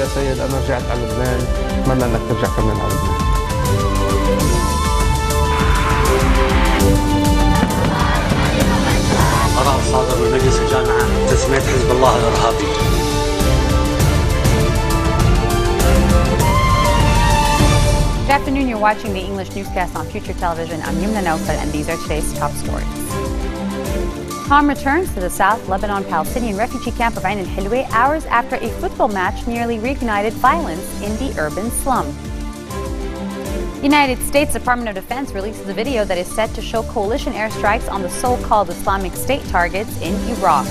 يا سيد، أنا رجعت على لبنان، أتمنى أنك ترجع كمان على لبنان. قرار صادر من مجلس الجامعة تسمية حزب الله الإرهابي. Good afternoon, you're watching the English newscast on Future Television. I'm Yumna Naufal, and these are today's top stories. Calm returns to the South Lebanon Palestinian refugee camp of Ain al-Hilwa hours after a football match nearly reignited violence in the urban slum. United States Department of Defense releases a video that is set to show coalition airstrikes on the so-called Islamic State targets in Iraq.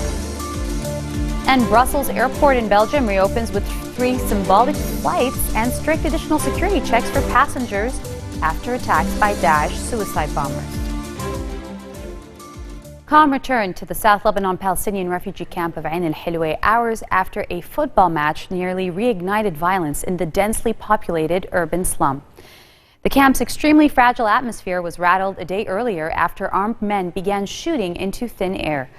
And Brussels Airport in Belgium reopens with 3 symbolic flights and strict additional security checks for passengers after attacks by Daesh suicide bombers. Calm returned to the South Lebanon Palestinian refugee camp of Ain al-Hilwa hours after a football match nearly reignited violence in the densely populated urban slum. The camp's extremely fragile atmosphere was rattled a day earlier after armed men began shooting into thin air.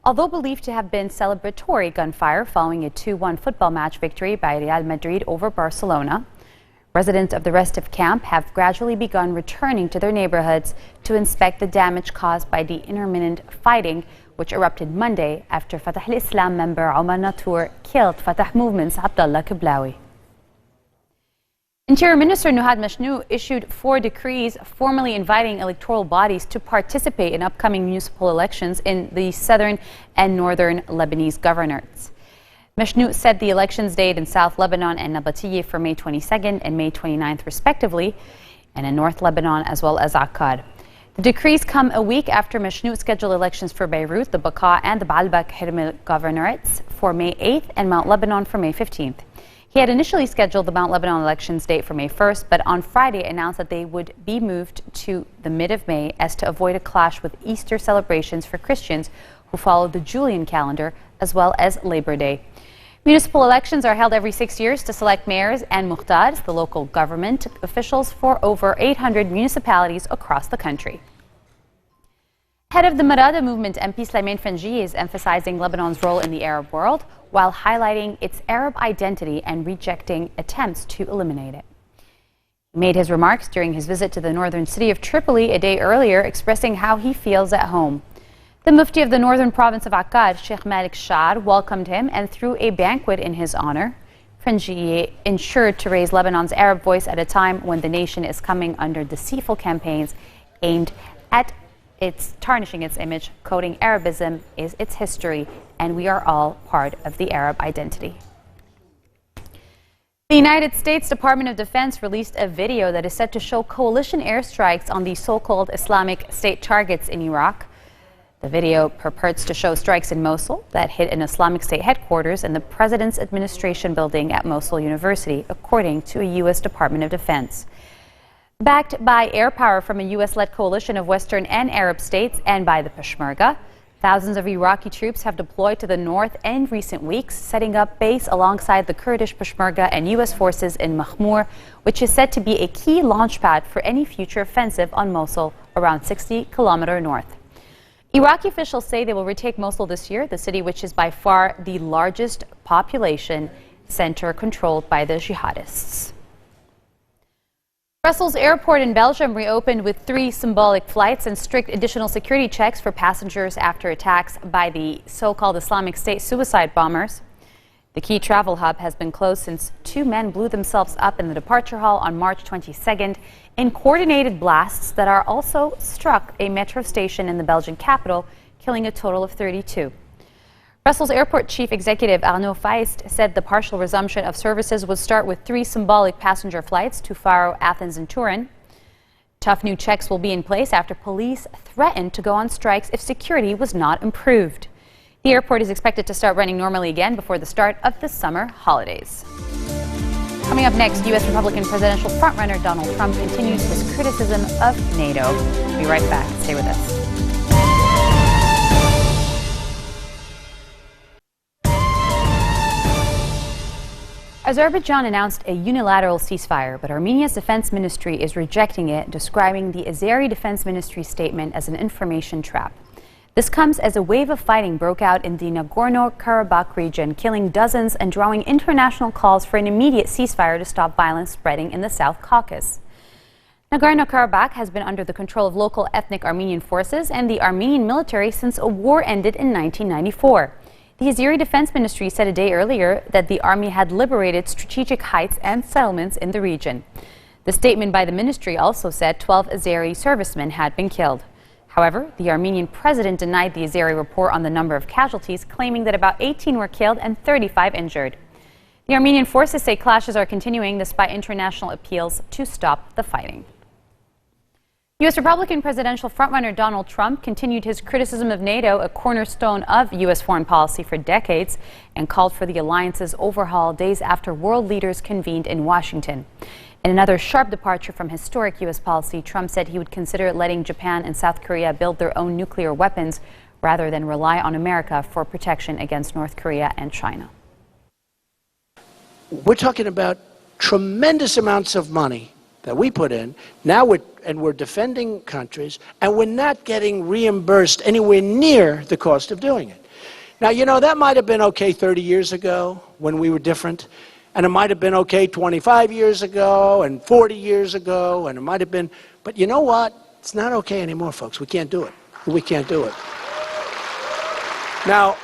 Although believed to have been celebratory gunfire following a 2-1 football match victory by Real Madrid over Barcelona, residents of the rest of camp have gradually begun returning to their neighborhoods to inspect the damage caused by the intermittent fighting which erupted Monday after Fatah al-Islam member Omar Natour killed Fatah movement's Abdullah Kiblawi. Interior Minister Nuhad Mashnou issued 4 decrees formally inviting electoral bodies to participate in upcoming municipal elections in the southern and northern Lebanese governorates. Mashnou set the elections date in South Lebanon and Nabateeh for May 22nd and May 29th respectively, and in North Lebanon as well as Akkad. The decrees come a week after Mashnou scheduled elections for Beirut, the Bekaa and the Baalbek Hirmel governorates for May 8th and Mount Lebanon for May 15th. He had initially scheduled the Mount Lebanon elections date for May 1st, but on Friday announced that they would be moved to the mid of May as to avoid a clash with Easter celebrations for Christians who follow the Julian calendar as well as Labor Day. Municipal elections are held every 6 years to select mayors and muhtars, the local government officials for over 800 municipalities across the country. Head of the Marada movement, MP Slimane Franji, is emphasizing Lebanon's role in the Arab world while highlighting its Arab identity and rejecting attempts to eliminate it. He made his remarks during his visit to the northern city of Tripoli a day earlier, expressing how he feels at home. The Mufti of the northern province of Akkad, Sheikh Malik Shar, welcomed him and threw a banquet in his honor. Franji ensured to raise Lebanon's Arab voice at a time when the nation is coming under deceitful campaigns aimed at tarnishing its image, quoting Arabism is its history, and we are all part of the Arab identity. The United States Department of Defense released a video that is set to show coalition airstrikes on the so-called Islamic State targets in Iraq. The video purports to show strikes in Mosul that hit an Islamic State headquarters in the President's Administration building at Mosul University, according to a U.S. Department of Defense. Backed by air power from a U.S.-led coalition of Western and Arab states and by the Peshmerga, thousands of Iraqi troops have deployed to the north in recent weeks, setting up base alongside the Kurdish Peshmerga and U.S. forces in Mahmour, which is said to be a key launchpad for any future offensive on Mosul, around 60 kilometers north. Iraqi officials say they will retake Mosul this year, the city which is by far the largest population center controlled by the jihadists. Brussels Airport in Belgium reopened with 3 symbolic flights and strict additional security checks for passengers after attacks by the so-called Islamic State suicide bombers. The key travel hub has been closed since 2 men blew themselves up in the departure hall on March 22nd in coordinated blasts that are also struck a metro station in the Belgian capital, killing a total of 32. Brussels Airport Chief Executive Arnaud Feist said the partial resumption of services would start with 3 symbolic passenger flights to Faro, Athens and Turin. Tough new checks will be in place after police threatened to go on strikes if security was not improved. The airport is expected to start running normally again before the start of the summer holidays. Coming up next, U.S. Republican presidential frontrunner Donald Trump continues his criticism of NATO. We'll be right back. Stay with us. Azerbaijan announced a unilateral ceasefire, but Armenia's defense ministry is rejecting it, describing the Azeri defense ministry statement as an information trap. This comes as a wave of fighting broke out in the Nagorno-Karabakh region, killing dozens and drawing international calls for an immediate ceasefire to stop violence spreading in the South Caucasus. Nagorno-Karabakh has been under the control of local ethnic Armenian forces and the Armenian military since a war ended in 1994. The Azeri Defense Ministry said a day earlier that the army had liberated strategic heights and settlements in the region. The statement by the ministry also said 12 Azeri servicemen had been killed. However, the Armenian president denied the Azeri report on the number of casualties, claiming that about 18 were killed and 35 injured. The Armenian forces say clashes are continuing despite international appeals to stop the fighting. U.S. Republican presidential frontrunner Donald Trump continued his criticism of NATO, a cornerstone of U.S. foreign policy for decades, and called for the alliance's overhaul days after world leaders convened in Washington. In another sharp departure from historic U.S. policy, Trump said he would consider letting Japan and South Korea build their own nuclear weapons rather than rely on America for protection against North Korea and China. We're talking about tremendous amounts of money that we put in. Now we're defending countries, and we're not getting reimbursed anywhere near the cost of doing it. Now, you know, that might have been okay 30 years ago when we were different, and it might have been okay 25 years ago and 40 years ago, and it might have been, but you know what? It's not okay anymore, folks. We can't do it. We can't do it. Now,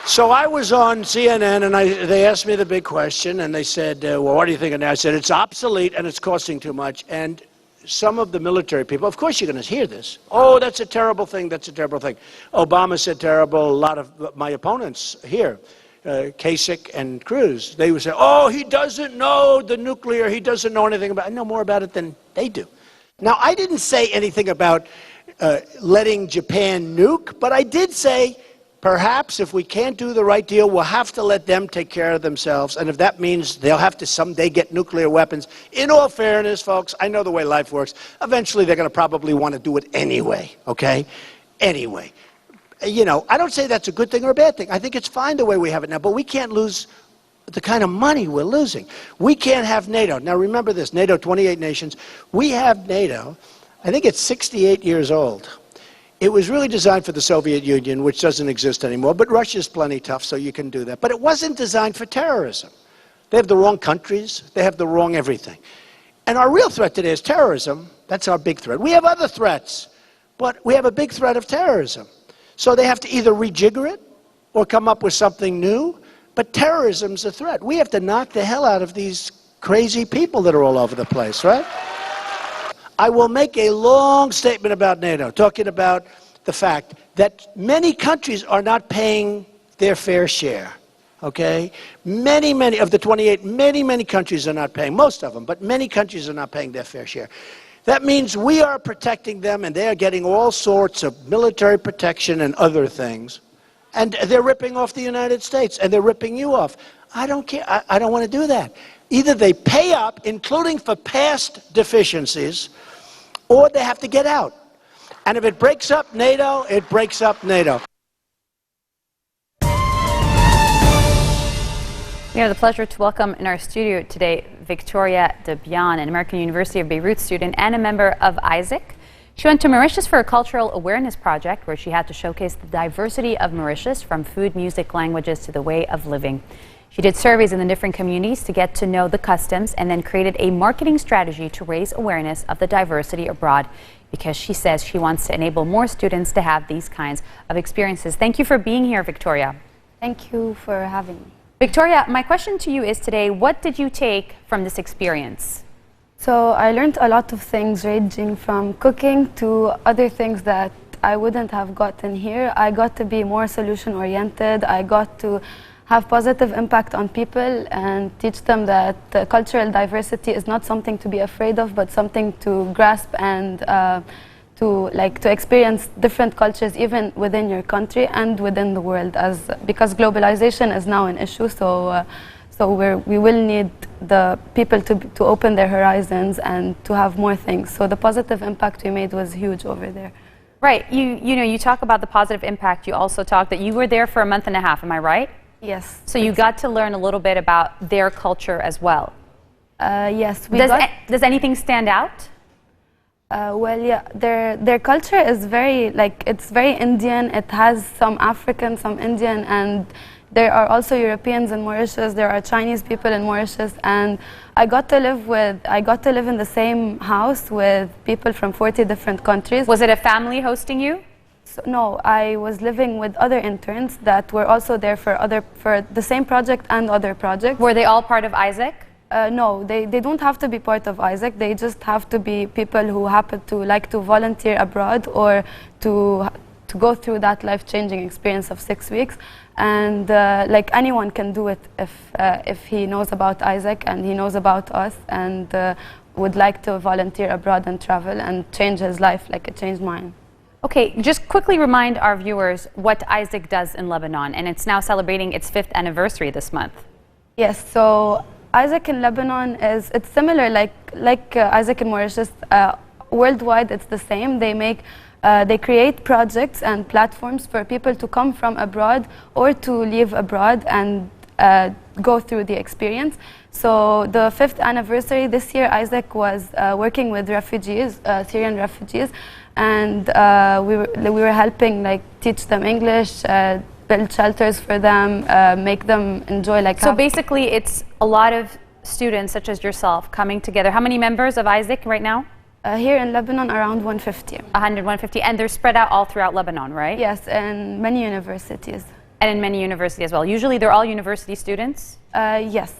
so I was on CNN, and they asked me the big question, and they said, well, what do you think of that? I said, it's obsolete, and it's costing too much. And some of the military people, of course you're going to hear this. Oh, that's a terrible thing. That's a terrible thing. Obama said terrible. A lot of my opponents here, Kasich and Cruz, they would say, oh, he doesn't know the nuclear. He doesn't know anything about it. I know more about it than they do. Now, I didn't say anything about letting Japan nuke, but I did say, perhaps if we can't do the right deal, we'll have to let them take care of themselves. And if that means they'll have to someday get nuclear weapons, in all fairness, folks, I know the way life works. Eventually, they're going to probably want to do it anyway, okay? Anyway. You know, I don't say that's a good thing or a bad thing. I think it's fine the way we have it now, but we can't lose the kind of money we're losing. We can't have NATO. Now, remember this, NATO, 28 nations. We have NATO. I think it's 68 years old. It was really designed for the Soviet Union, which doesn't exist anymore, but Russia's plenty tough, so you can do that. But it wasn't designed for terrorism. They have the wrong countries. They have the wrong everything. And our real threat today is terrorism. That's our big threat. We have other threats, but we have a big threat of terrorism. So they have to either rejigger it or come up with something new, but terrorism's a threat. We have to knock the hell out of these crazy people that are all over the place, right? I will make a long statement about NATO, talking about the fact that many countries are not paying their fair share, okay? Many of the 28, many countries are not paying, most of them, but many countries are not paying their fair share. That means we are protecting them, and they are getting all sorts of military protection and other things. And they're ripping off the United States, and they're ripping you off. I don't care. I don't want to do that. Either they pay up, including for past deficiencies, or they have to get out. And if it breaks up NATO, it breaks up NATO. We have the pleasure to welcome in our studio today Victoria Debian, an American University of Beirut student and a member of ISAC. She went to Mauritius for a cultural awareness project where she had to showcase the diversity of Mauritius, from food, music, languages to the way of living. She did surveys in the different communities to get to know the customs and then created a marketing strategy to raise awareness of the diversity abroad, because she says she wants to enable more students to have these kinds of experiences. Thank you for being here, Victoria. Thank you for having me. Victoria, my question to you is today, what did you take from this experience? So I learned a lot of things, ranging from cooking to other things that I wouldn't have gotten here. I got to be more solution-oriented. I got to have positive impact on people and teach them that cultural diversity is not something to be afraid of, but something to grasp and to experience different cultures even within your country and within the world, because globalization is now an issue. So we will need the people to open their horizons and to have more things. So the positive impact we made was huge over there. Right. You talk about the positive impact. You also talk that you were there for a month and a half. Am I right? Yes. So you got to learn a little bit about their culture as well. Yes. Does anything stand out? Well, yeah, their culture is very, like, it's very Indian. It has some African, some Indian, and there are also Europeans in Mauritius. There are Chinese people in Mauritius, and I got to live in the same house with people from 40 different countries. Was it a family hosting you? So, no, I was living with other interns that were also there for the same project and other projects. Were they all part of Isaac? No, they don't have to be part of Isaac. They just have to be people who happen to like to volunteer abroad or to go through that life-changing experience of 6 weeks. And like anyone can do it if he knows about Isaac and he knows about us and would like to volunteer abroad and travel and change his life like it changed mine. Okay, just quickly remind our viewers what Isaac does in Lebanon, and it's now celebrating its 5th anniversary this month. Yes, so Isaac in Lebanon it's similar like Isaac in Mauritius. Worldwide, it's the same. They create projects and platforms for people to come from abroad or to live abroad and go through the experience. So the 5th anniversary this year, Isaac was working with refugees, Syrian refugees, and we were helping like teach them English, build shelters for them, make them enjoy like. So basically, it's a lot of students such as yourself coming together. How many members of Isaac right now? Here in Lebanon, around 150. 150, and they're spread out all throughout Lebanon, right? Yes, and many universities. And in many universities as well. Usually they're all university students? Yes.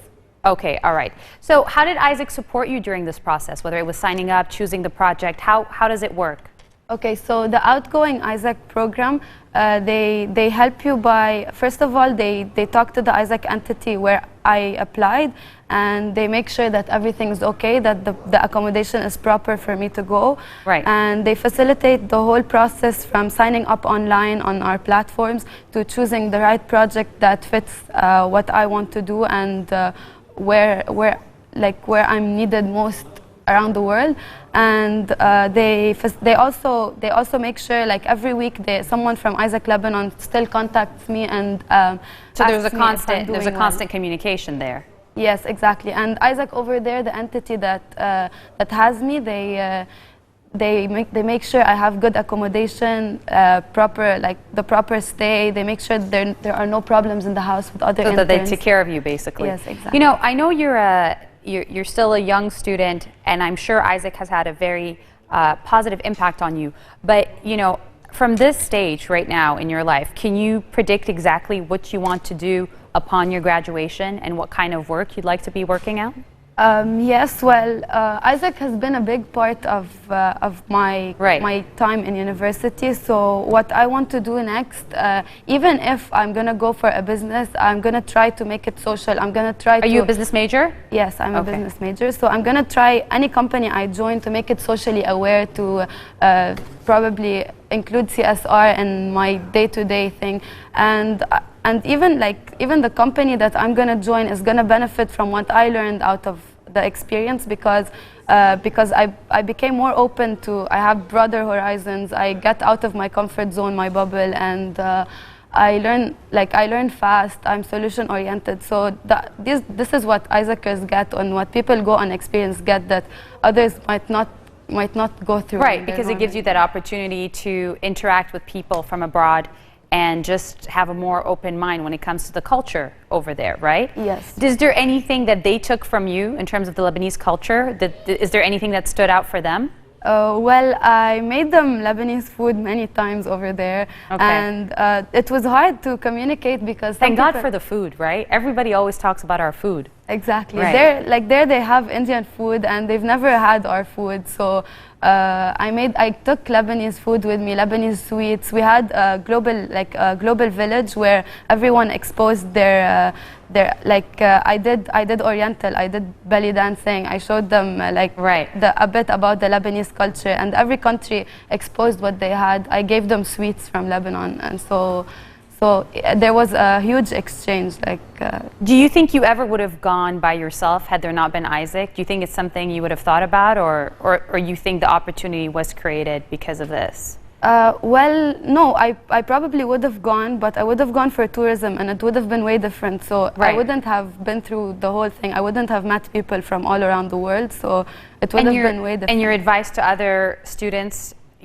Okay, all right. So how did Isaac support you during this process, whether it was signing up, choosing the project? How does it work? Okay, so the Outgoing Isaac program, they help you by, first of all, they talk to the Isaac entity where I applied, and they make sure that everything is okay, that the accommodation is proper for me to go. Right. And they facilitate the whole process from signing up online on our platforms to choosing the right project that fits what I want to do and where I'm needed most around the world. And they also make sure, like every week, someone from Isaac Lebanon still contacts me and so there's a asks constant communication there. Yes, exactly. And Isaac over there, the entity that has me, they make sure I have good accommodation, the proper stay. They make sure there are no problems in the house with other interns. So that they take care of you, basically. Yes, exactly. You know, I know you're still a young student, and I'm sure Isaac has had a very positive impact on you. But, you know, from this stage right now in your life, can you predict exactly what you want to do upon your graduation and what kind of work you'd like to be working out? Yes, well, Isaac has been a big part of my time in university. So what I want to do next, even if I'm going to go for a business, I'm going to try to make it social. I'm going to try to... Are you a business major? Yes, I'm a business major. So I'm going to try any company I join to make it socially aware, to probably include CSR in my day-to-day thing. And even the company that I'm going to join is going to benefit from what I learned out of the experience, because I became more open to, I have broader horizons. I get out of my comfort zone, my bubble, and I learn fast. I'm solution oriented. So this is what Isaacers get and what people go on experience get that others might not go through. Right, because it gives you that opportunity to interact with people from abroad and just have a more open mind when it comes to the culture over there, right? Yes. Is there anything that they took from you in terms of the Lebanese culture? Is there anything that stood out for them? Well, I made them Lebanese food many times over there, and it was hard to communicate because thank God for the food, right? Everybody always talks about our food. Exactly. Right. There they have Indian food and they've never had our food. So I took Lebanese food with me, Lebanese sweets. We had a global village where everyone exposed their I did Oriental, I did belly dancing. I showed them a bit about the Lebanese culture, and every country exposed what they had. I gave them sweets from Lebanon, and so there was a huge exchange. Do you think you ever would have gone by yourself had there not been Isaac? Do you think it's something you would have thought about, or you think the opportunity was created because of this? Well, no, I probably would have gone, but I would have gone for tourism and it would have been way different. So I Right. wouldn't have been through the whole thing. I wouldn't have met people from all around the world. So it would have been way different. And your advice to other students,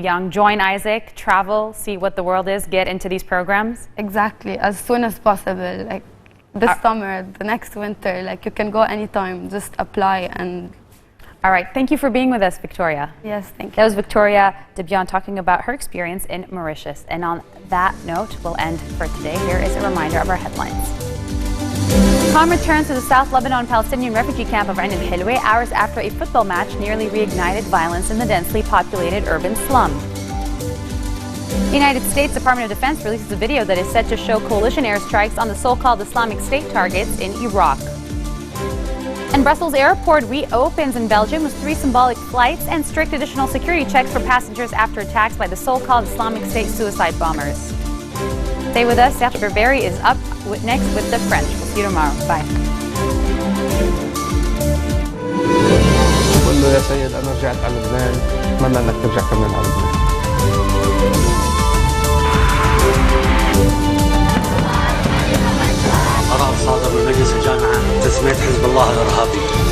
young, join Isaac, travel, see what the world is, get into these programs? Exactly, as soon as possible. Like this summer, the next winter, like you can go anytime, just apply and... All right, thank you for being with us, Victoria. Yes, thank you. That was Victoria Debian talking about her experience in Mauritius. And on that note, we'll end for today. Here is a reminder of our headlines. Calm returns to the South Lebanon Palestinian refugee camp of Ain al-Hilwa hours after a football match nearly reignited violence in the densely populated urban slum. The United States Department of Defense releases a video that is said to show coalition airstrikes on the so-called Islamic State targets in Iraq. And Brussels Airport reopens in Belgium with 3 symbolic flights and strict additional security checks for passengers after attacks by the so-called Islamic State suicide bombers. Stay with us. Serge Berberi is up next with the French. We'll see you tomorrow. Bye. بقول له يا سيد أنا رجعت على لبنان، أتمنى إنك ترجع كمان على لبنان. قرار صادر من مجلس الجامعة تسمية حزب الله الإرهابي.